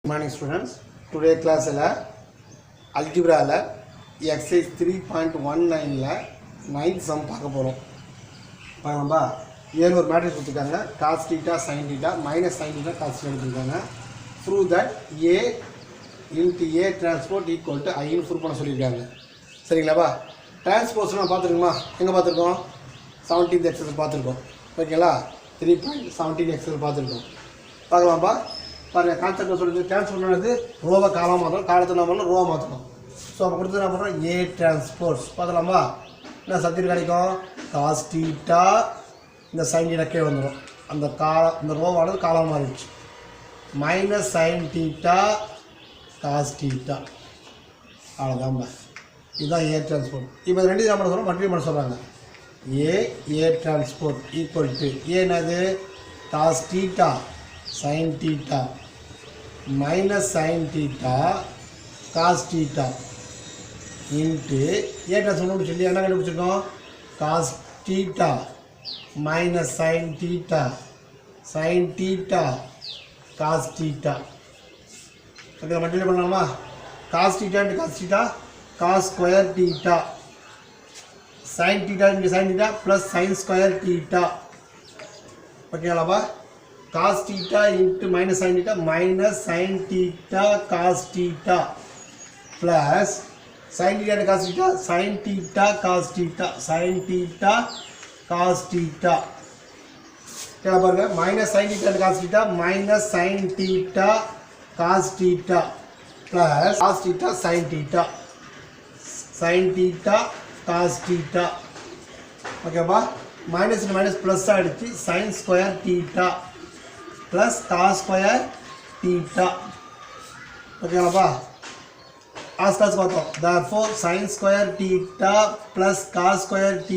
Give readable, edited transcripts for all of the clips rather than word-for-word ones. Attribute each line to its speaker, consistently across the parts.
Speaker 1: Good morning students. Today class algebra exercise 3.19 ninth sum பார்க்க போறோம். பாருங்கப்பா ஏழு ஒரு மேட்ரிக்ஸ் கொடுத்திருக்காங்க cos θ sin θ minus sin θ cos θ கொடுத்திருக்காங்க. Prove that A into A transpose equal to I ன்னு ப்ரூவ் பண்ண சொல்லிருக்காங்க. சரிங்களாப்பா டிரான்ஸ்போஸ்னா பாத்துருக்கோமா எங்க பாத்துறோம் 17th exercise பாத்துறோம். ஓகேங்களா 3.17 exercise பாத்துறோம். பார்க்கலாம்ப்பா பாருங்க கான்செப்ட் சொல்லுது டிரான்ஸ்போஸ் பண்ணது ரோவை காலமா மாத்தணும் காலத்தை என்ன பண்ணனும் ரோவை மாத்தணும் சோ அப்ப கொடுத்து என்ன பண்றோம் A டிரான்ஸ்போஸ் பார்க்கலாமா என்ன சப்ஜெக்ட் கிடைக்கும் cos θ இந்த sin θ கே வந்துரும் அந்த ரோவானது காலமா மாறிடுச்சு minus sin θ cos θ அவ்வளவுதான் இதுதான் A டிரான்ஸ்போஸ் இப்போ ரெண்டு நம்ம சொல்றோம் மல்டிப்ளை பண்ண சொல்றாங்க A transpose equal to A என்னது cos θ sin θ minus sin θ cos θ into A transpose சொல்லி என்ன கண்டுபிடிச்சிருக்கோம் cos θ minus sin θ cos θ okay multiply பண்ணலாமா cos θ into cos θ cos square θ sin θ into sin θ plus sin square θ ஓகேங்களாப்பா cos θ into minus sin θ minus sin θ cos θ plus sin θ into cos θ sin θ cos θ sin θ cos θ क्या பாருங்க minus sin θ into cos θ minus sin θ cos θ plus cos θ sin θ cos θ ஓகேப்பா minus into minus plus ஆயிடுச்சு sin square θ plus cos square θ ஓகேங்களா cos பார்த்தோம் therefore sin square θ plus cos square θ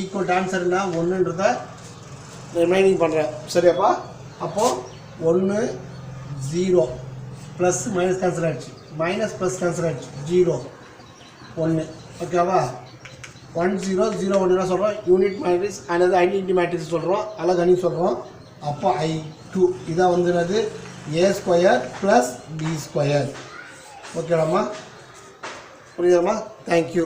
Speaker 1: equal to answer என்ன 1 ன்றத remaining பண்றேன் சரியாப்பா அப்போ 1 0 plus minus cancel ஆயிடுச்சு minus plus cancel ஆயிடுச்சு 0 1 ஓகேவா 1 0 0 1 என்ன சொல்றோம் யூனிட் மேட்ரிக்ஸ் அல்லது ஐடென்டிட்டி மேட்ரிக்ஸ் சொல்றோம் அலகணி சொல்றோம் அப்போ I2 இதான் வந்துறது A square plus B square ஓகேடாமா புரியுதாமா தேங்க்யூ